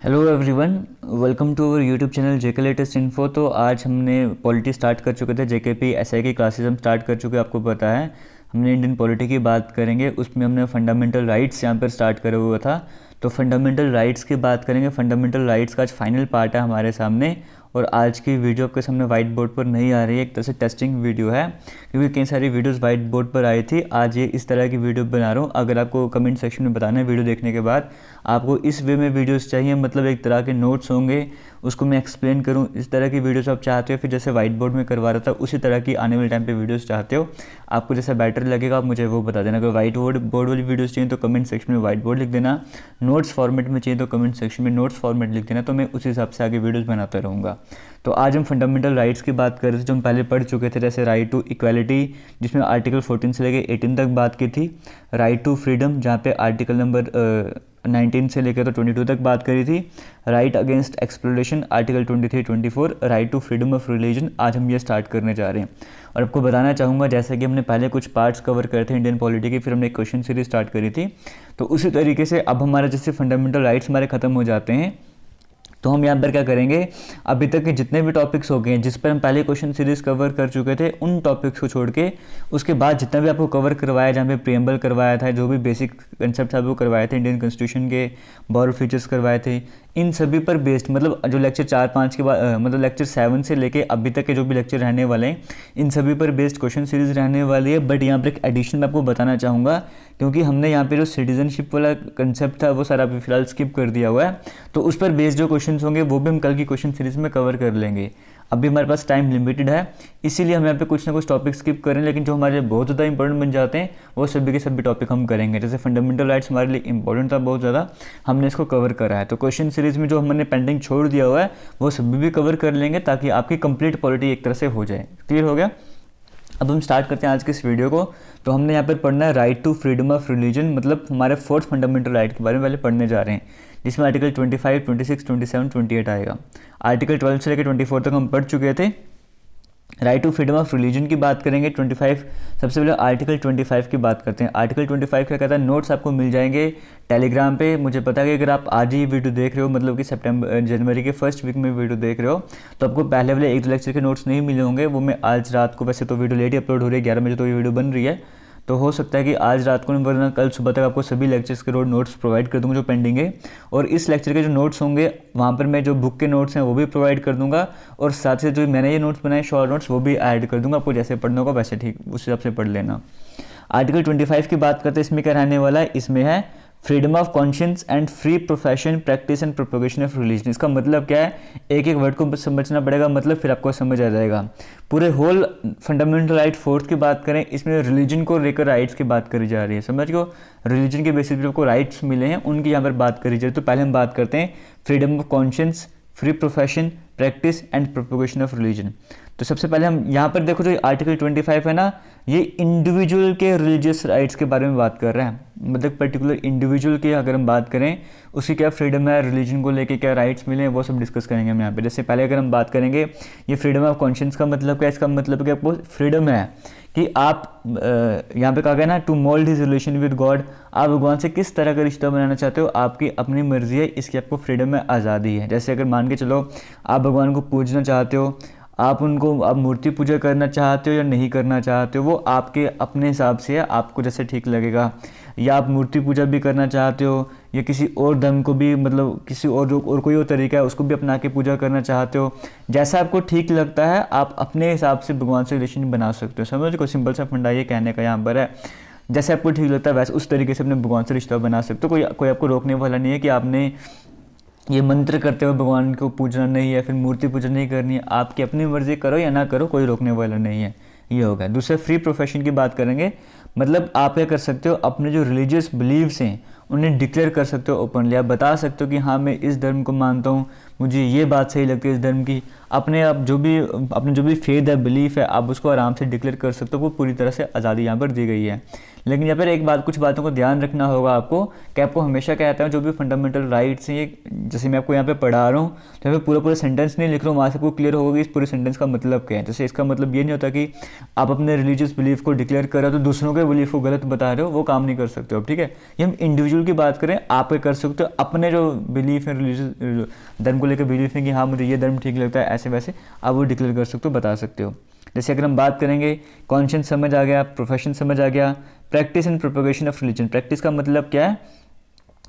Hello everyone, welcome to our YouTube channel JK latest info. तो आज हमने polity start कर चुके थे, जेकेपी एसआई की क्लासेस हम स्टार्ट कर चुके हैं। आपको पता है हमने इंडियन पॉलिटी की बात करेंगे, उसमें हमने फंडामेंटल राइट्स यहाँ पर स्टार्ट करा हुआ था। तो फंडामेंटल राइट्स की बात करेंगे। फंडामेंटल राइट्स का आज फाइनल पार्ट है हमारे सामने, और आज की वीडियो आपके सामने वाइट बोर्ड पर नहीं आ रही है, एक तरह से टेस्टिंग वीडियो है, क्योंकि कई सारी वीडियोस वाइट बोर्ड पर आई थी। आज ये इस तरह की वीडियो बना रहा हूँ। अगर आपको कमेंट सेक्शन में बताना है वीडियो देखने के बाद आपको इस वे में वीडियोस चाहिए, मतलब एक तरह के नोट्स होंगे, उसको मैं एक्सप्लेन करूँ, इस तरह की वीडियोस आप चाहते हो, फिर जैसे वाइट बोर्ड में करवा रहा था उसी तरह की आने वाले टाइम पे वीडियोस चाहते हो, आपको जैसा बेटर लगेगा आप मुझे वो बता देना। अगर वाइट बोर्ड वाली वीडियोस चाहिए तो कमेंट सेक्शन में वाइट बोर्ड लिख देना, नोट्स फॉर्मेट में चाहिए तो कमेंट सेक्शन में नोट्स फॉर्मेट लिख देना, तो मैं उस हिसाब से आगे वीडियोज़ बनाता रहूँगा। तो आज हम फंडामेंटल राइट्स की बात कर रहे थे जो हम पहले पढ़ चुके थे, जैसे राइट टू इक्वालिटी जिसमें आर्टिकल 14 से लेकर 18 तक बात की थी, राइट टू फ्रीडम जहाँ पे आर्टिकल नंबर 19 से लेकर तो 22 तक बात करी थी, right against exploration article 23, 24, right to freedom of religion आज हम ये स्टार्ट करने जा रहे हैं। और आपको बताना चाहूँगा जैसे कि हमने पहले कुछ पार्ट्स कवर करे थे इंडियन पॉलिटी के, फिर हमने एक क्वेश्चन सीरीज स्टार्ट करी थी, तो उसी तरीके से अब हमारे जैसे फंडामेंटल राइट्स हमारे ख़त्म हो जाते हैं, तो हम यहाँ पर क्या करेंगे, अभी तक के जितने भी टॉपिक्स हो गए जिस पर हम पहले क्वेश्चन सीरीज कवर कर चुके थे उन टॉपिक्स को छोड़ के उसके बाद जितना भी आपको कवर करवाया, जहाँ पे प्रीएम्बल करवाया था, जो भी बेसिक कंसेप्ट था वो करवाए थे, इंडियन कॉन्स्टिट्यूशन के बॉरो फीचर्स करवाए थे, इन सभी पर बेस्ड, मतलब जो लेक्चर 4-5 के बाद मतलब लेक्चर 7 से लेके अभी तक के जो भी लेक्चर रहने वाले हैं इन सभी पर बेस्ड क्वेश्चन सीरीज रहने वाली है। बट यहाँ पर एक एडिशन मैं आपको बताना चाहूँगा, क्योंकि हमने यहाँ पे जो सिटीजनशिप वाला कंसेप्ट था वो सारा अभी फिलहाल स्किप कर दिया हुआ है, तो उस पर बेस्ड जो क्वेश्चन होंगे वो भी हम कल की क्वेश्चन सीरीज में कवर कर लेंगे। अभी हमारे पास टाइम लिमिटेड है, इसीलिए हम यहाँ पे कुछ ना कुछ टॉपिक स्किप करें, लेकिन जो हमारे लिए बहुत ज़्यादा इंपॉर्टेंट बन जाते हैं वो सभी के सभी टॉपिक हम करेंगे। जैसे फंडामेंटल राइट्स हमारे लिए इंपॉर्टेंट था बहुत ज़्यादा, हमने इसको कवर करा है, तो क्वेश्चन सीरीज में जो हमने पेंडिंग छोड़ दिया हुआ है वो सभी भी कवर कर लेंगे ताकि आपकी कंप्लीट पॉलिटी एक तरह से हो जाए। क्लियर हो गया? अब हम स्टार्ट करते हैं आज के इस वीडियो को। तो हमने यहाँ पर पढ़ना है right to freedom of religion, मतलब हमारे फोर्थ फंडामेंटल राइट के बारे में पहले पढ़ने जा रहे हैं, जिसमें आर्टिकल 25, 26, 27, 28 आएगा। आर्टिकल 12 से लेकर 24 तक हम पढ़ चुके थे। Right to freedom of religion की बात करेंगे 25, सबसे पहले आर्टिकल 25 की बात करते हैं। आर्टिकल 25 क्या कहता है, नोट्स आपको मिल जाएंगे टेलीग्राम पे। मुझे पता है कि अगर आप आज ही वीडियो देख रहे हो, मतलब कि जनवरी के फर्स्ट वीक में वीडियो देख रहे हो, तो आपको पहले वाले 1-2 लेक्चर के नोट्स नहीं मिले होंगे। वो मैं आज रात को, वैसे तो वीडियो लेट ही अपलोड हो रही है, 11 बजे तो ये वीडियो बन रही है, तो हो सकता है कि आज रात को वरना कल सुबह तक आपको सभी लेक्चर्स के नोट्स प्रोवाइड कर दूंगा जो पेंडिंग है। और इस लेक्चर के जो नोट्स होंगे वहाँ पर मैं जो बुक के नोट्स हैं वो भी प्रोवाइड कर दूंगा, और साथ से जो मैंने ये नोट्स बनाए शॉर्ट नोट्स वो भी ऐड कर दूंगा। आपको जैसे पढ़ना होगा वैसे ठीक उस हिसाब से पढ़ लेना। आर्टिकल 25 की बात करते हैं, इसमें क्या रहने वाला है, इसमें है freedom of conscience and free profession practice and propagation of religion. इसका मतलब क्या है, एक एक वर्ड को समझना पड़ेगा, मतलब फिर आपको समझ आ जाएगा। पूरे होल फंडामेंटल राइट फोर्थ की बात करें, इसमें रिलीजन को लेकर राइट्स की बात करी जा रही है। समझ गए, रिलीजन के बेसिस पे आपको राइट्स मिले हैं उनकी यहाँ पर बात करी जा रही है। तो पहले हम बात करते हैं freedom of conscience, free profession, practice and propagation of religion. तो सबसे पहले हम यहाँ पर देखो, जो आर्टिकल 25 है ना, ये इंडिविजुअल के रिलीजियस राइट्स के बारे में बात कर रहे हैं, मतलब पर्टिकुलर इंडिविजुअल की अगर हम बात करें उसकी क्या फ्रीडम है, रिलीजन को लेके क्या राइट्स मिले हैं, वो सब डिस्कस करेंगे हम यहाँ पे। जैसे पहले अगर हम बात करेंगे ये फ्रीडम ऑफ कॉन्शियंस का मतलब क्या है, इसका मतलब कि आपको फ्रीडम है कि आप यहाँ पे कहा गया ना, to mould his relation with God, आप भगवान से किस तरह का रिश्ता बनाना चाहते हो, आपकी अपनी मर्जी है, इसकी आपको फ्रीडम है, आज़ादी है। जैसे अगर मान के चलो आप भगवान को पूजना चाहते हो, आप मूर्ति पूजा करना चाहते हो या नहीं करना चाहते हो, वो आपके अपने हिसाब से है, आपको जैसे ठीक लगेगा। या आप मूर्ति पूजा भी करना चाहते हो या किसी और धर्म को भी, मतलब किसी और कोई और तरीका है उसको भी अपना के पूजा करना चाहते हो, जैसा आपको ठीक लगता है आप अपने हिसाब से भगवान से रिलेशन बना सकते हो। समझ को, सिंपल सा फंडा ये कहने का यहाँ पर है, जैसे आपको ठीक लगता है वैसे उस तरीके से अपने भगवान से रिश्ता बना सकते हो। कोई आपको रोकने वाला नहीं है कि आपने ये मंत्र करते हुए भगवान को पूजना नहीं है, फिर मूर्ति पूजा नहीं करनी है, आपकी अपनी मर्जी, करो या ना करो, कोई रोकने वाला नहीं है। ये हो गया। दूसरा फ्री प्रोफेशन की बात करेंगे, मतलब आप क्या कर सकते हो, अपने जो रिलीजियस बिलीव्स हैं उन्हें डिक्लेयर कर सकते हो ओपनली। आप बता सकते हो कि हाँ मैं इस धर्म को मानता हूँ, मुझे ये बात सही लगती है इस धर्म की, अपने जो भी फेथ है, बिलीफ है, आप उसको आराम से डिक्लेयर कर सकते हो, वो पूरी तरह से आज़ादी यहाँ पर दी गई है। लेकिन यहाँ पर कुछ बातों को ध्यान रखना होगा आपको, कि आपको हमेशा कहता हूँ जो भी फंडामेंटल राइट्स हैं, ये जैसे मैं आपको यहाँ पे पढ़ा रहा हूँ तो यहाँ पे पूरा सेंटेंस नहीं लिख रहा हूँ, वहाँ से आपको क्लियर होगा कि इस पूरे सेंटेंस का मतलब क्या है। जैसे इसका मतलब ये नहीं होता कि आप अपने रिलीजियस बिलीफ को डिक्लेयर कर रहे हो तो दूसरों के बिलीफ को गलत बता रहे हो, वो काम नहीं कर सकते हो आप, ठीक है। ये हम इंडिविजुअल की बात करें, आप कर सकते हो अपने जो बिलीफ है, रिलीजियस धर्म को लेकर बिलीफ है कि हाँ मुझे ये धर्म ठीक लगता है, ऐसे वैसे आप वो डिक्लेयर कर सकते हो, बता सकते हो। जैसे अगर हम बात करेंगे, कॉन्शियस समझ आ गया, प्रोफेशन समझ आ गया, practice and propagation of religion. Practice का मतलब क्या है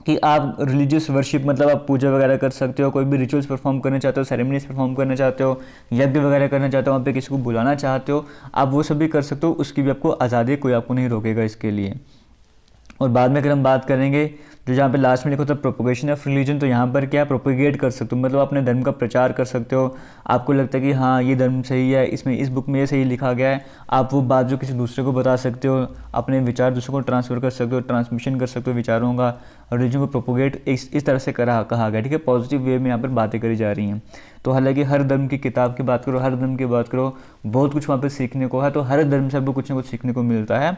कि आप रिलीजियस वर्शिप, मतलब आप पूजा वगैरह कर सकते हो, कोई भी रिचुअल्स परफॉर्म करना चाहते हो, सेरेमनीज परफॉर्म करना चाहते हो, यज्ञ वगैरह करना चाहते हो, वहाँ पे किसी को बुलाना चाहते हो, आप वो सब भी कर सकते हो, उसकी भी आपको आज़ादी, कोई आपको नहीं रोकेगा इसके लिए। और बाद में अगर हम बात करेंगे, जो जहाँ पे लास्ट में लिखा था प्रोपगेशन ऑफ रिलीजन, तो यहाँ पर क्या प्रोपगेट कर सकते हो, मतलब अपने धर्म का प्रचार कर सकते हो। आपको लगता है कि हाँ ये धर्म सही है, इसमें इस बुक में ये सही लिखा गया है, आप वो बात जो किसी दूसरे को बता सकते हो, अपने विचार दूसरों को ट्रांसफ़र कर सकते हो, ट्रांसमिशन कर सकते हो विचारों का। रिलीजन को प्रोपोगेट इस तरह से कहा गया, ठीक है, पॉजिटिव वे में यहाँ पर बातें करी जा रही हैं। तो हालांकि हर धर्म की किताब की बात करो, हर धर्म की बात करो, बहुत कुछ वहाँ पर सीखने को है, तो हर धर्म से आपको कुछ ना कुछ सीखने को मिलता है।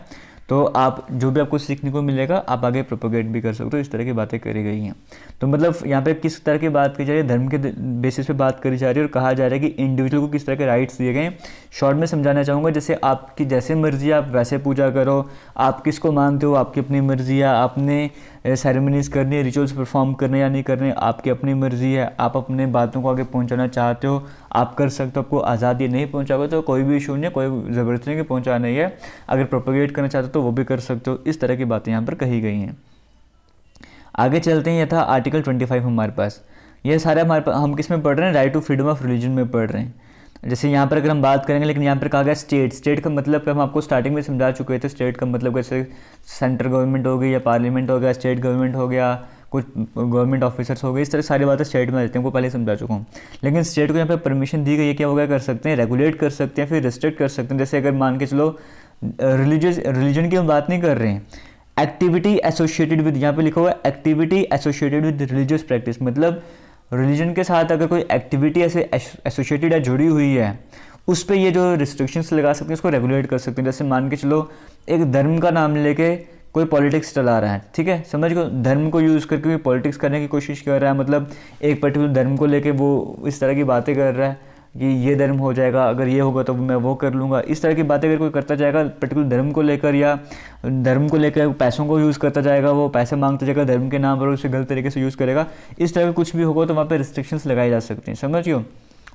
तो आप जो भी आपको सीखने को मिलेगा आप आगे प्रोपोगेट भी कर सकते हो, इस तरह की बातें करी गई हैं। तो मतलब यहाँ पे किस तरह की बात की जा रही है, धर्म के बेसिस पे बात करी जा रही है, और कहा जा रहा है कि इंडिविजुअल को किस तरह के राइट्स दिए गए हैं। शॉर्ट में समझाना चाहूँगा, जैसे आपकी जैसे मर्जी आप वैसे पूजा करो, आप किसको मानते हो आपकी अपनी मर्जी है, आपने सेरेमनीज करनी है, रिचुअल्स परफॉर्म करने या नहीं करने आपकी अपनी मर्जी है, आप अपने बातों को आगे पहुंचाना चाहते हो आप कर सकते हो, आपको आज़ादी नहीं पहुंचाओगे तो कोई भी इशू नहीं है, कोई ज़बरदस्ती नहीं कि पहुंचाना ही है, अगर प्रोपोगेट करना चाहते हो तो वो भी कर सकते हो। इस तरह की बातें यहाँ पर कही गई हैं। आगे चलते हैं, यह था आर्टिकल 25 हमारे पास। ये सारे हम किस में पढ़ रहे हैं, right to freedom of religion में पढ़ रहे हैं। जैसे यहाँ पर अगर हम बात करेंगे, लेकिन यहाँ पर कहा गया स्टेट का मतलब हम आपको स्टार्टिंग में समझा चुके थे। स्टेट का मतलब कैसे सेंट्रल गवर्नमेंट हो गई या पार्लियामेंट हो गया, स्टेट गवर्नमेंट हो गया, कुछ गवर्नमेंट ऑफिसर्स हो गए, इस तरह सारी बातें स्टेट में रहती हैं, वो पहले समझा चुका हूँ। लेकिन स्टेट को यहाँ पे परमिशन दी गई है, क्या होगा कर सकते हैं, रेगुलेट कर सकते हैं, फिर रिस्ट्रिक्ट कर सकते हैं। जैसे अगर मान के चलो रिलीजन की हम बात नहीं कर रहे हैं, एक्टिविटी एसोसिएटेड विद, यहाँ पे लिखा हुआ है activity associated with religious practice, मतलब रिलीजन के साथ अगर कोई एक्टिविटी ऐसे एसोसिएटेड है, जुड़ी हुई है, उस पर ये जो रिस्ट्रिक्शंस लगा सकते हैं, उसको रेगुलेट कर सकते हैं। जैसे मान के चलो एक धर्म का नाम लेके कोई पॉलिटिक्स चला रहा है, ठीक है, समझ गए, धर्म को यूज़ करके कोई पॉलिटिक्स करने की कोशिश कर रहा है, मतलब एक पर्टिकुलर धर्म को लेके वो इस तरह की बातें कर रहा है कि ये धर्म हो जाएगा, अगर ये होगा तो मैं वो कर लूँगा, इस तरह की बातें अगर कोई करता जाएगा पर्टिकुलर धर्म को लेकर, या धर्म को लेकर पैसों को यूज़ करता जाएगा, वो पैसे मांगता जाएगा धर्म के नाम पर, उसे गलत तरीके से यूज़ करेगा, इस तरह का कुछ भी होगा तो वहाँ पर रिस्ट्रिक्शंस लगाई जा सकती हैं, समझियो।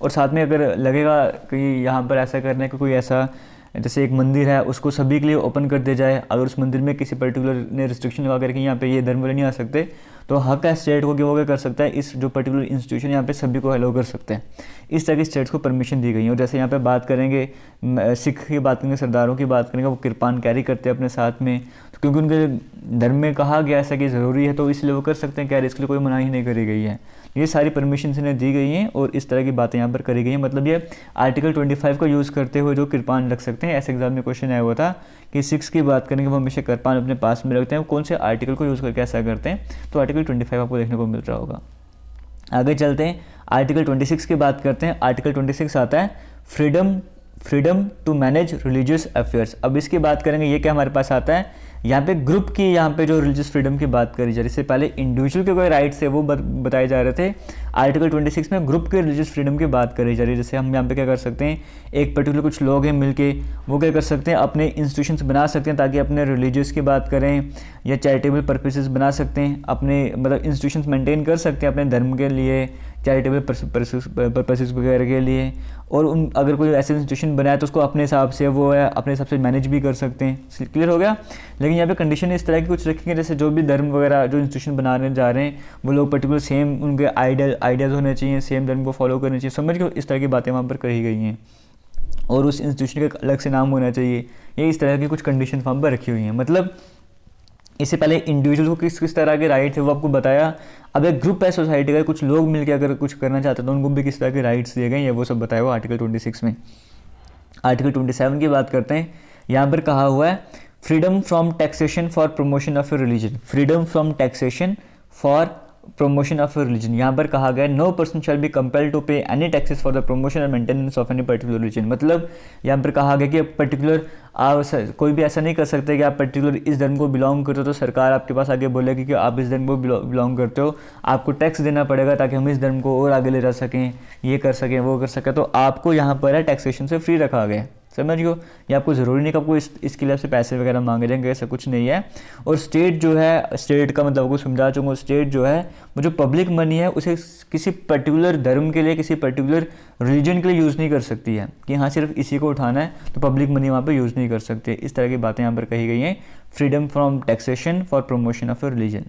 और साथ में अगर लगेगा कि यहाँ पर ऐसा करने का कोई ऐसा, जैसे एक मंदिर है उसको सभी के लिए ओपन कर दिया जाए, अगर उस मंदिर में किसी पर्टिकुलर ने रिस्ट्रिक्शन लगा करके यहाँ पे ये धर्म वाले नहीं आ सकते, तो हक है स्टेट को कि वो क्या कर सकता है, इस जो पर्टिकुलर इंस्टीट्यूशन यहाँ पे सभी को अलाउ कर सकते हैं। इस तरह की स्टेट्स को परमिशन दी गई है। और जैसे यहाँ पे बात करेंगे, सिख की बात करेंगे, सरदारों की बात करेंगे, वो कृपान कैरी करते हैं अपने साथ में, तो क्योंकि उनके धर्म में कहा गया ऐसा कि ज़रूरी है, तो इसलिए वो कर सकते हैं कैरी, इसके लिए कोई मनाही नहीं करी गई है। ये सारी परमिशन इन्हें दी गई हैं और इस तरह की बातें यहाँ पर करी गई हैं। मतलब ये आर्टिकल 25 को यूज़ करते हुए जो कृपान रख सकते हैं, ऐसे एग्जाम में क्वेश्चन आया हुआ था कि सिक्स की बात करेंगे वो हमेशा कृपान अपने पास में रखते हैं, कौन से आर्टिकल को यूज़ करके ऐसा करते हैं, तो आर्टिकल 25 आपको देखने को मिल रहा होगा। आगे चलते हैं, आर्टिकल 26 की बात करते हैं। आर्टिकल 26 आता है freedom to manage religious affairs. अब इसकी बात करेंगे, ये क्या हमारे पास आता है, यहाँ पे ग्रुप की, यहाँ पे जो रिलीजियस फ्रीडम की बात करी जा रही है, इससे पहले इंडिविजुअल के कोई राइट्स है वो बताए जा रहे थे। आर्टिकल 26 में ग्रुप के रिलीजियस फ्रीडम की बात करी जा रही है। जैसे हम यहाँ पे क्या कर सकते हैं, एक पर्टिकुलर कुछ लोग हैं मिलके, वो क्या कर सकते हैं, अपने इंस्टीट्यूशंस बना सकते हैं ताकि अपने रिलीजियस की बात करें, या चैरिटेबल पर्पसेस बना सकते हैं, अपने मतलब इंस्टीट्यूशंस मेंटेन कर सकते हैं अपने धर्म के लिए, चैरिटेबल पर्पसेस वगैरह के लिए। और अगर कोई ऐसे इंस्टीट्यूशन बनाए तो उसको अपने हिसाब से अपने हिसाब से मैनेज भी कर सकते हैं। क्लियर हो गया। लेकिन यहाँ पे कंडीशन इस तरह की कुछ रखेंगे, जैसे जो भी धर्म वगैरह जो इंस्टीट्यूशन बनाने जा रहे हैं वो लोग पर्टिकुलर सेम उनके आइडियाज़ होने चाहिए, सेम धर्म को फॉलो करने चाहिए, समझ के इस तरह की बातें वहाँ पर कही गई हैं। और उस इंस्टीट्यूशन का अलग से नाम होना चाहिए, ये इस तरह की कुछ कंडीशन वहाँ पर रखी हुई हैं। मतलब इससे पहले इंडिविजुअल को किस तरह के राइट्स है वो आपको बताया। अब एक ग्रुप है सोसाइटी का, कुछ लोग मिलकर अगर कुछ करना चाहते हैं तो उनको भी किस तरह के राइट्स दिए गए हैं, वो सब बताया हुआ आर्टिकल 26 में। आर्टिकल 27 की बात करते हैं। यहाँ पर कहा हुआ है freedom from taxation for promotion of a religion. Freedom from taxation for promotion of religion. यहाँ पर कहा गया no person shall be compelled to pay any taxes for the promotion और maintenance of any particular religion. मतलब यहाँ पर कहा गया कि पर्टिकुलर आप कोई भी ऐसा नहीं कर सकते कि आप पर्टिकुलर इस धर्म को बिलोंग करते हो तो सरकार आपके पास आगे बोलेगी कि आप इस धर्म को बिलोंग करते हो, आपको टैक्स देना पड़ेगा ताकि हम इस धर्म को और आगे ले जा सकें, ये कर सकें, वो कर सकें। तो आपको यहाँ पर है टैक्सेशन से फ्री रखा गया, समझियो। ये आपको ज़रूरी नहीं कि आपको इसके लिए आपसे पैसे वगैरह मांगे जाएंगे, ऐसा कुछ नहीं है। और स्टेट जो है, स्टेट का मतलब आपको समझा चुका, स्टेट जो है वो जो पब्लिक मनी है उसे किसी पर्टिकुलर धर्म के लिए, किसी पर्टिकुलर रिलीजन के लिए यूज़ नहीं कर सकती है कि हाँ सिर्फ इसी को उठाना है, तो पब्लिक मनी वहाँ पर यूज़ नहीं कर सकते। इस तरह की बातें यहाँ पर कही गई हैं। Freedom from taxation for promotion of religion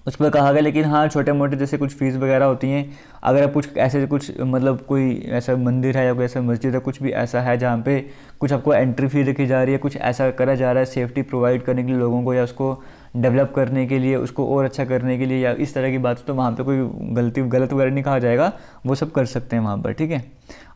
उस पर कहा गया। लेकिन हाँ छोटे मोटे जैसे कुछ फीस वगैरह होती हैं, अगर आप कुछ ऐसे कुछ मतलब कोई ऐसा मंदिर है या कोई ऐसा मस्जिद है, कुछ भी ऐसा है जहाँ पे कुछ आपको एंट्री फी रखी जा रही है, कुछ ऐसा करा जा रहा है सेफ्टी प्रोवाइड करने के लिए लोगों को, या उसको डेवलप करने के लिए, उसको और अच्छा करने के लिए, या इस तरह की बात, तो वहाँ पे कोई गलत वगैरह नहीं कहा जाएगा, वो सब कर सकते हैं वहाँ पर, ठीक है।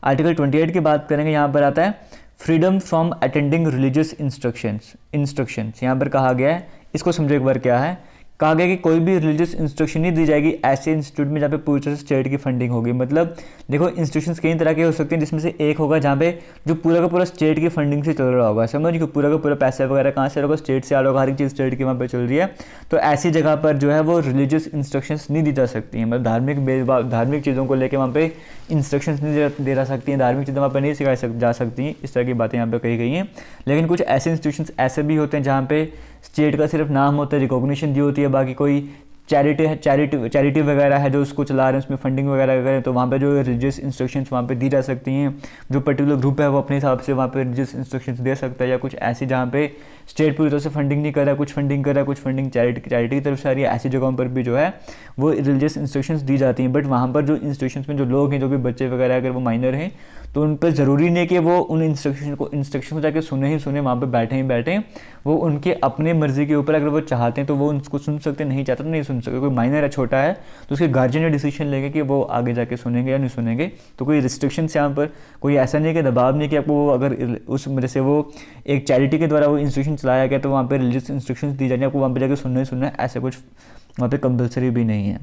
आर्टिकल 28 की बात करेंगे। यहाँ पर आता है freedom from attending religious instructions. यहाँ पर कहा गया है, इसको समझो एक बार क्या है। कहा गया कि कोई भी रिलीजियस इंस्ट्रक्शन नहीं दी जाएगी ऐसे इंस्टीट्यूट में जहाँ पे पूरी तरह से स्टेट की फंडिंग होगी। मतलब देखो इंस्टीट्यूशंस कई तरह के हो सकते हैं, जिसमें से एक होगा जहाँ पे जो पूरा का पूरा स्टेट की फंडिंग से चल रहा होगा, समझ कि पूरा का पूरा पैसा वगैरह कहाँ से आ रहा होगा, स्टेट से आ रहा होगा, हर एक चीज़ स्टेट की वहाँ पे चल रही है। तो ऐसी जगह पर जो है वो रिलीजियस इंस्ट्रक्शंस नहीं दी जा सकती हैं, मतलब धार्मिक चीज़ों को लेकर वहाँ पे इंस्ट्रक्शंस नहीं दे जा सकती हैं, धार्मिक चीज़ें वहाँ पर नहीं सिखाई जा सकती हैं। इस तरह की बातें यहाँ पर कही गई हैं। लेकिन कुछ ऐसे इंस्टीट्यूशंस ऐसे भी होते हैं जहाँ पे स्टेट का सिर्फ नाम होता है, रिकॉग्निशन दी होती है, बाकी कोई चैरिटी वगैरह है जो उसको चला रहे हैं, उसमें फंडिंग वगैरह करें, तो वहाँ पे जो रिलीजियस इंस्ट्रक्शंस वहाँ पे दी जा सकती हैं। जो पर्टिकुलर ग्रुप है वो अपने हिसाब से वहाँ पे रिलीजियस इंस्ट्रक्शंस दे सकता है, या कुछ ऐसी जहाँ पे स्टेट पूरी तरह से फंडिंग नहीं कर रहा है, कुछ फंडिंग कर रहा है, कुछ फंडिंग चैरिटी की तरफ से आ रही है, ऐसी जगहों पर भी जो है वो रिलीजियस इंस्ट्रक्शंस दी जाती हैं। बट वहाँ पर जो इंस्टीट्यूशंस में जो लोग हैं, जो भी बच्चे वगैरह अगर वो माइनर हैं, तो उन पर ज़रूरी नहीं कि वो उन इंस्ट्रक्शन को जाके सुने ही सुने, वहाँ पे बैठे वो उनके अपने मर्जी के ऊपर, अगर वो चाहते हैं तो वो उनको सुन सकते, नहीं चाहते तो नहीं सुन सकते। कोई माइनर है, छोटा है, तो उसके गार्जियन ने डिसीजन लेंगे कि वो आगे जाके सुनेंगे या नहीं सुनेंगे। तो कोई रिस्ट्रिक्शंस यहाँ पर कोई ऐसा नहीं है कि दबाव नहीं कि आपको वो अगर उस जैसे वो एक चैरिटी के द्वारा वो इंस्टीट्यूशन चलाया गया तो वहाँ पर रिलीजियस इंस्ट्रक्शंस दी जानी, आपको वहाँ पर जाकर सुनना ही सुनना है, ऐसा कुछ वहाँ पर कंपलसरी भी नहीं है।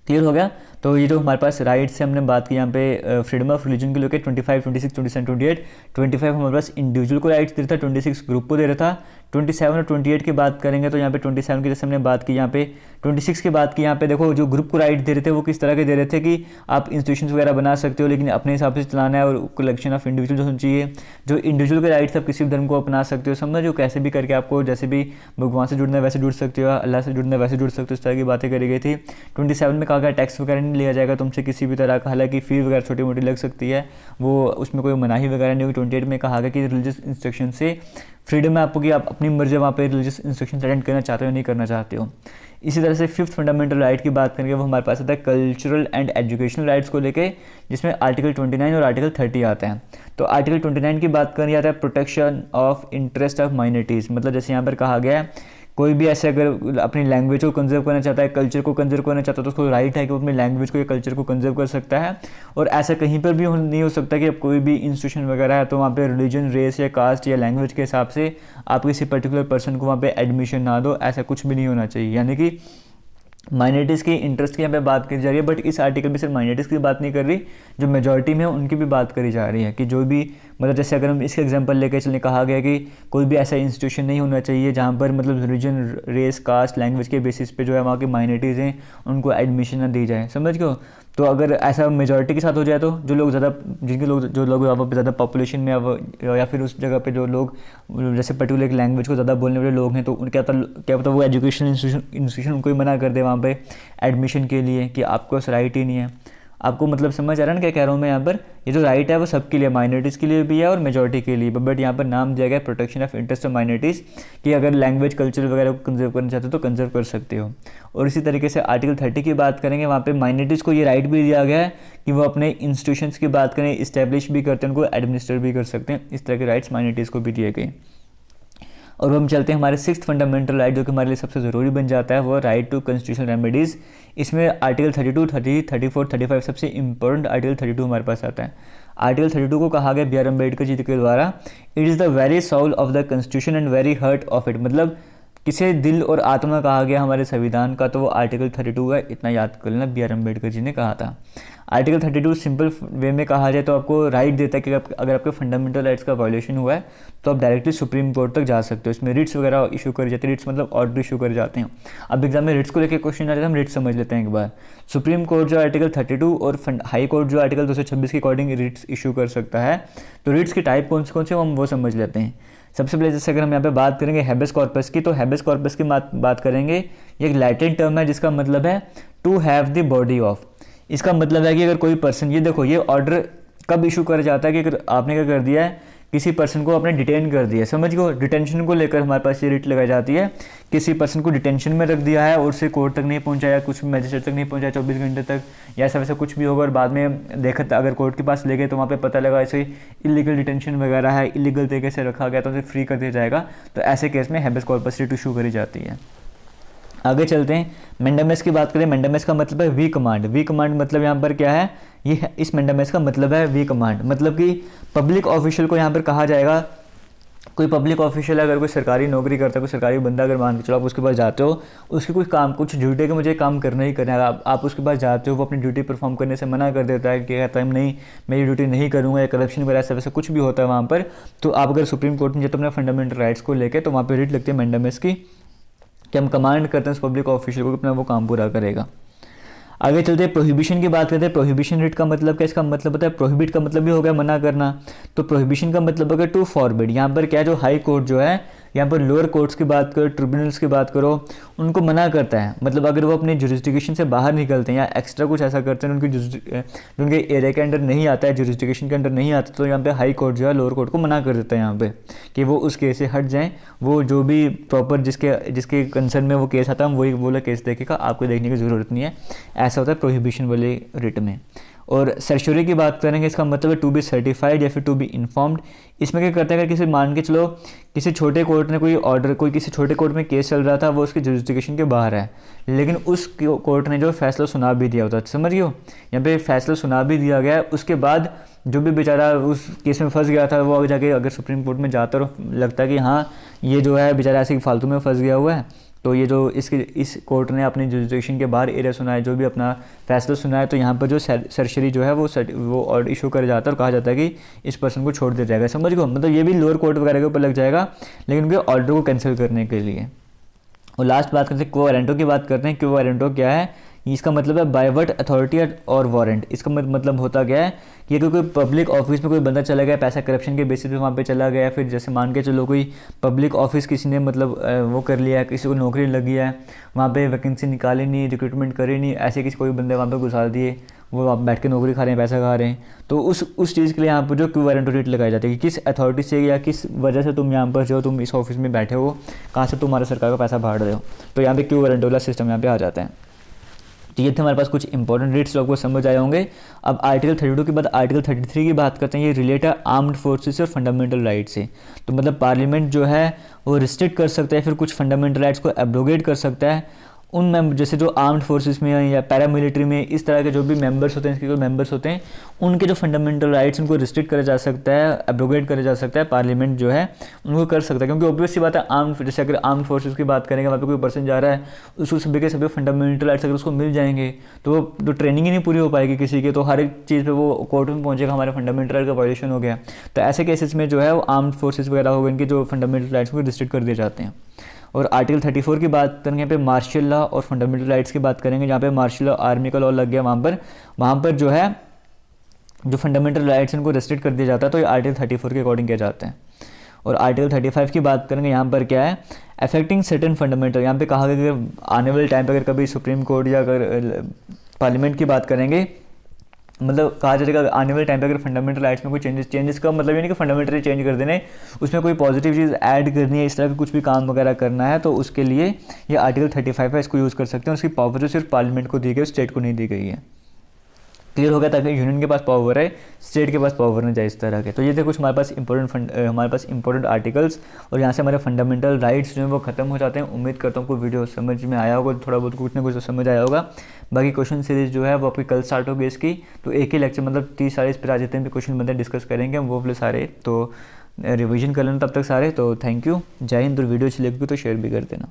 क्लियर हो गया। तो ये जो हमारे पास राइट से हमने बात की यहाँ पे फ्रीडम ऑफ रिलीजन के लेकर 25, 26, 27, 28, 25 हमारे पास इंडिविजुअल को राइट्स दे रहा था, 26 ग्रुप को दे रहा था। 27 और 28 की बात करेंगे तो यहाँ पे 27 की जैसे हमने बात की, यहाँ पे 26 की बात की, यहाँ पे देखो जो ग्रुप को राइट दे रहे थे वो किस तरह के दे रहे थे कि आप इंस्टीट्यूशंस वगैरह बना सकते हो, लेकिन अपने हिसाब से चलाना है, और कलेक्शन ऑफ इंडिविजुअल जो चाहिए, जो इंडिविजुअल के राइट्स आप किसी भी धर्म को अपना सकते हो, समझो कैसे भी करके आपको जैसे भी भगवान से जुड़ना है वैसे जुड़ सकते हो, अल्लाह से जुड़ना है वैसे जुड़ सकते हो, इस तरह की बातें करी गई थी। 27 में कहा गया टैक्स वगैरह नहीं लिया जाएगा तुमसे किसी भी तरह का, हालांकि फी वगैरह छोटी मोटी लग सकती है, वो उसमें कोई मनाही वगैरह नहीं होगी। 28 में कहा गया कि रिलीजियस इंस्ट्रक्शन से फ्रीडम है आपको कि आप अपनी मर्जी वहाँ पे रिलीजियस इंस्ट्रक्शन अटेंड करना चाहते हो नहीं करना चाहते हो। इसी तरह से 5th फंडामेंटल राइट की बात करेंगे, वो हमारे पास आता है कल्चरल एंड एजुकेशनल राइट्स को लेके, जिसमें आर्टिकल 29 और आर्टिकल 30 आता है। तो आर्टिकल 29 की बात करें जाता है protection of interest of minorities. मतलब जैसे यहाँ पर कहा गया है कोई भी ऐसे अगर अपनी लैंग्वेज को कंजर्व करना चाहता है, कल्चर को कंजर्व करना चाहता है, तो उसको राइट है कि वो अपनी लैंग्वेज को या कल्चर को कंजर्व कर सकता है। और ऐसा कहीं पर भी नहीं हो सकता कि अब कोई भी इंस्टीट्यूशन वगैरह है तो वहाँ पे रिलीजन, रेस या कास्ट या लैंग्वेज के हिसाब से आप किसी पर्टिकुलर पर्सन को वहाँ पे एडमिशन ना दो, ऐसा कुछ भी नहीं होना चाहिए। यानी कि माइनॉरिटीज़ के इंटरेस्ट की यहाँ पे बात करी जा रही है, बट इस आर्टिकल में सिर्फ माइनॉरिटीज़ की बात नहीं कर रही, जो मेजॉरिटी में है उनकी भी बात करी जा रही है कि जो भी मतलब जैसे अगर हम इसका एग्जांपल लेकर चलने, कहा गया कि कोई भी ऐसा इंस्टीट्यूशन नहीं होना चाहिए जहाँ पर मतलब रिलीजन, रेस, कास्ट, लैंग्वेज के बेसिस पे जो है वहाँ की माइनॉरिटीज़ हैं उनको एडमिशन ना दी जाए, समझ गए। तो अगर ऐसा मेजॉरिटी के साथ हो जाए तो जो लोग वहाँ पर ज़्यादा पॉपुलेशन में या फिर उस जगह पे जो लोग जैसे पर्टिकुलर लैंग्वेज को ज़्यादा बोलने वाले लोग हैं, तो उनके क्या पता वो एजुकेशन इंस्टीट्यूशन उनको ही मना कर दे वहाँ पे एडमिशन के लिए कि आपको उस राइट ही नहीं है। आपको मतलब समझ आ रहा है ना क्या कह रहा हूँ मैं यहाँ पर। ये जो राइट है वो सबके लिए, माइनॉरिटीज़ के लिए भी है और मेजॉरिटी के लिए, बट यहाँ पर नाम दिया गया protection of interest of minorities कि अगर लैंग्वेज, कल्चर वगैरह को कंजर्व करना चाहते हो तो कंजर्व कर सकते हो। और इसी तरीके से आर्टिकल 30 की बात करेंगे, वहाँ पे माइनॉरिटीज़ को ये राइट भी दिया गया है कि वो अपने इंस्टीट्यूशंस की बात करें, इस्टेब्लिश भी करते हैं, उनको एडमिनिस्टर भी कर सकते हैं। इस तरह के राइट्स माइनॉरिटीज़ को भी दिए गए। और हम चलते हैं हमारे 6th फंडामेंटल राइट, जो कि हमारे लिए सबसे ज़रूरी बन जाता है, वो राइट टू कॉन्स्टिट्यूशनल रेमेडीज़। इसमें आर्टिकल 32, 30, 34, 35 सबसे इंपॉर्टेंट आर्टिकल 32 हमारे पास आता है। आर्टिकल 32 को कहा गया बी आर अम्बेडकर जी के द्वारा, it is the very soul of the constitution and very heart of it. मतलब किसे दिल और आत्मा कहा गया हमारे संविधान का, तो वो आर्टिकल 32 है। इतना याद कर लेना, बी आर अम्बेडकर जी ने कहा था। आर्टिकल 32 सिंपल वे में कहा जाए तो आपको राइट देता है कि अगर आपके फंडामेंटल राइट्स का वायलेशन हुआ है तो आप डायरेक्टली सुप्रीम कोर्ट तक जा सकते हो। इसमें रिट्स वगैरह इशू कर जाते हैं, रिट्स मतलब ऑर्डर इशू कर जाते हैं। अब एग्जाम में रिट्स को लेकर क्वेश्चन आ जाता है, हम रिट्स समझ लेते हैं एक बार। सुप्रीम कोर्ट जो आर्टिकल 32 और हाई कोर्ट जो आर्टिकल 226 के अकॉर्डिंग रिट्स इशू कर सकता है। तो रिट्स की टाइप कौन से हम वो समझ लेते हैं। सबसे पहले जैसे अगर हम यहाँ पे बात करेंगे हैबेस कॉर्पस की, तो हैबेस कॉर्पस की बात करेंगे। ये एक लैटिन टर्म है जिसका मतलब है to have the body of. इसका मतलब है कि अगर कोई पर्सन, ये देखो ये ऑर्डर कब इशू कर जाता है कि अगर आपने क्या कर दिया है, किसी पर्सन को आपने डिटेन कर दिया है, समझ गो, डिटेंशन को लेकर हमारे पास ये रिट लगाई जाती है। किसी पर्सन को डिटेंशन में रख दिया है और उसे कोर्ट तक नहीं पहुंचाया, कुछ मजिस्ट्रेट तक नहीं पहुंचाया 24 घंटे तक, या ऐसा वैसा कुछ भी होगा और बाद में देखा अगर कोर्ट के पास ले गए तो वहाँ पे पता लगा ऐसे इलीगल डिटेंशन वगैरह है, इलीगल तरीके से रखा गया तो उसे फ्री कर दिया जाएगा। तो ऐसे केस में हैबेस कॉर्पस रिट इशू करी जाती है। आगे चलते हैं, मैंडेमस की बात करें। मैंडेमस का मतलब है वी कमांड। वी कमांड मतलब यहाँ पर क्या है, ये इस मैंडेमस का मतलब है वी कमांड, मतलब कि पब्लिक ऑफिशियल को यहाँ पर कहा जाएगा। कोई पब्लिक ऑफिशियल अगर कोई सरकारी नौकरी करता है, कोई सरकारी बंदा अगर मान के चलो आप उसके पास जाते हो, उसकी कुछ ड्यूटी है कि मुझे काम करना ही करना है, आप उसके पास जाते हो, वो अपनी ड्यूटी परफॉर्म करने से मना कर देता है कि कहता है नहीं मेरी ड्यूटी नहीं करूँगा, या करप्शन वगैरह ऐसा वैसा कुछ भी होता है वहाँ पर। तो आप अगर सुप्रीम कोर्ट में जाते हो अपने फंडामेंटल राइट्स को लेकर, तो वहाँ पर रिट लगती है मैंडेमस की, कि हम कमांड करते हैं उस पब्लिक ऑफिशियल को अपना वो काम पूरा करेगा। आगे चलते हैं, प्रोहिबिशन की बात करते हैं। प्रोहिबिशन रिट का मतलब क्या, इसका मतलब होता है प्रोहिबिट का मतलब भी हो गया मना करना, तो प्रोहिबिशन का मतलब होगा टू फॉरबिड। यहाँ पर क्या है, जो हाई कोर्ट जो है, यहाँ पर लोअर कोर्ट्स की बात करो, ट्रिब्यूनल्स की बात करो, उनको मना करता है। मतलब अगर वो अपने जुरिस्डिक्शन से बाहर निकलते हैं या एक्स्ट्रा कुछ ऐसा करते हैं उनके एरिया के अंडर नहीं आता है, जुरिस्डिक्शन के अंडर नहीं आता, तो यहाँ पे हाई कोर्ट जो है लोअर कोर्ट को मना कर देता है यहाँ पे कि वो उस केस से हट जाएँ। वो जो भी प्रॉपर जिसके कंसर्न में वो केस आता है, वही वो केस देखेगा, आपको देखने की ज़रूरत नहीं है। ऐसा होता है प्रोहिबिशन वाले रिट में। और सर्चुरी की बात करेंगे, इसका मतलब है टू बी सर्टिफाइड या फिर टू बी इन्फॉर्म्ड। इसमें क्या करते हैं, अगर किसी मान के चलो किसी छोटे कोर्ट ने कोई किसी छोटे कोर्ट में केस चल रहा था, वो उसके जुरिस्डिक्शन के बाहर है, लेकिन उस कोर्ट ने जो फैसला सुना भी दिया होता है, समझ गए हो, यहाँ पे फैसला सुना भी दिया गया है। उसके बाद जो भी बेचारा उस केस में फंस गया था, वो आगे जाके अगर सुप्रीम कोर्ट में जाता और लगता है कि हाँ ये जो है बेचारा ऐसे फालतू में फंस गया हुआ है, तो ये जो इस कोर्ट ने अपनी जुरिस्डिक्शन के बाहर एरिया सुना है, जो भी अपना फैसला सुना है, तो यहाँ पर जो सर्चरी जो है वो ऑर्डर इशू कर जाता है और कहा जाता है कि इस पर्सन को छोड़ दिया जाएगा। समझ गो, मतलब ये भी लोअर कोर्ट वगैरह के ऊपर लग जाएगा, लेकिन उनके ऑर्डर को कैंसिल करने के लिए। और लास्ट बात करते हैं क्वो वारंटो की बात करते हैं। क्वो वारंटो क्या है, इसका मतलब है बाय व्हाट अथॉरिटी और वारंट। इसका मतलब होता क्या है कि अगर कोई पब्लिक ऑफिस में कोई बंदा चला गया, पैसा करप्शन के बेसिस पे वहाँ पे चला गया, फिर जैसे मान के चलो कोई पब्लिक ऑफिस किसी ने मतलब वो कर लिया है, किसी को नौकरी लगी है, वहाँ पे वैकेंसी निकाली नहीं, रिक्रूटमेंट करी नहीं, ऐसे किसी कोई बंदे वहाँ पे घुसा दिए, वो आप बैठ के नौकरी खा रहे हैं, पैसा खा रहे हैं, तो उस चीज़ के लिए यहाँ पर जो क्यू वारंटो रेट लगाई जाती है कि किस अथॉरिटी से या किस वजह से तुम यहाँ पर जो तुम इस ऑफिस में बैठे हो, कहाँ से तुम्हारे सरकार का पैसा भाड़ रहे हो, तो यहाँ पे क्यू वारंटो वाला सिस्टम यहाँ पे आ जाता है। तो ये थे हमारे पास कुछ इंपॉर्टेंट रेट्स जो आपको समझ आए होंगे। अब आर्टिकल 32 के बाद आर्टिकल 33 की बात करते हैं। ये रिलेट है आर्म्ड फोर्सेस और फंडामेंटल राइट से। तो मतलब पार्लियामेंट जो है वो रिस्ट्रिक्ट कर सकता है, फिर कुछ फंडामेंटल राइट्स को एब्रोगेट कर सकता है। उन मेंबर जैसे जो आर्म्ड फोर्सेस में या पैरामिलिट्री में इस तरह के जो भी मेंबर्स होते हैं, इसके जो मेंबर्स होते हैं, उनके जो फंडामेंटल राइट्स उनको रिस्ट्रिक्ट करा जा सकता है, एब्रोगेट करा जा सकता है। पार्लियामेंट जो है उनको कर सकता है, क्योंकि ऑब्वियस सी बात है जैसे अगर आर्म्ड फोर्सेस की बात करेंगे, वहाँ पे कोई पर्सन जा रहा है, उसको सभी के सभी फंडामेंटल राइट्स अगर उसको मिल जाएंगे तो वो ट्रेनिंग ही नहीं पूरी हो पाएगी किसी की, तो हर एक चीज़ पर वो कोर्ट में पहुंचेगा हमारे फंडामेंटल राइट का वायलेशन हो गया। तो ऐसे केसेस में जो है वो आर्म्ड फोर्सेस वगैरह हो गए, इनके जो फंडामेंटल राइट्स को रिस्ट्रिक्ट कर दिए जाते हैं। और आर्टिकल 34 की बात करेंगे, यहाँ पे मार्शल लॉ और फंडामेंटल राइट्स की बात करेंगे, जहाँ पे मार्शल लॉ आर्मी का लॉ लग गया, वहाँ पर जो है जो फंडामेंटल राइट्स उनको रेस्ट्रिक्ट कर दिया जाता है, तो ये आर्टिकल 34 के अकॉर्डिंग किया जाता है। और आर्टिकल 35 की बात करेंगे, यहाँ पर क्या है, अफेक्टिंग सर्टेन फंडामेंटल। यहाँ पे कहा गया कि आने वाले टाइम पर अगर कभी सुप्रीम कोर्ट या अगर पार्लियामेंट की बात करेंगे, मतलब कहा जाएगा आने वाले टाइम पे अगर फंडामेंटल राइट्स में कोई चेंजेस का मतलब ये नहीं कि फंडामेंटली चेंज कर देने, उसमें कोई पॉजिटिव चीज़ ऐड करनी है, इस तरह का कुछ भी काम वगैरह करना है, तो उसके लिए ये आर्टिकल 35 है, इसको यूज़ कर सकते हैं। उसकी पावर जो सिर्फ पार्लियामेंट को दी गई, स्टेट को नहीं दी गई है। क्लियर हो गया, ताकि यूनियन के पास पावर है, स्टेट के पास पावर नहीं जाए इस तरह के। तो ये थे कुछ हमारे पास इंपॉर्टेंट आर्टिकल्स, और यहाँ से हमारे फंडामेंटल राइट्स जो हैं वो खत्म हो जाते हैं। उम्मीद करता हूँ आपको वीडियो समझ में आया होगा, थोड़ा बहुत कुछ ना कुछ तो समझ आया होगा। बाकी क्वेश्चन सीरीज जो है वो आपकी कल स्टार्ट होगी इसकी, तो एक ही लेक्चर मतलब 30-40 पे आ जितने भी क्वेश्चन बनते हैं डिस्कस करेंगे हम वो वाले सारे। तो रिवीजन कर लेना तब तक सारे। तो थैंक यू, जय हिंद। और वीडियो अच्छी लगी तो शेयर भी कर देना।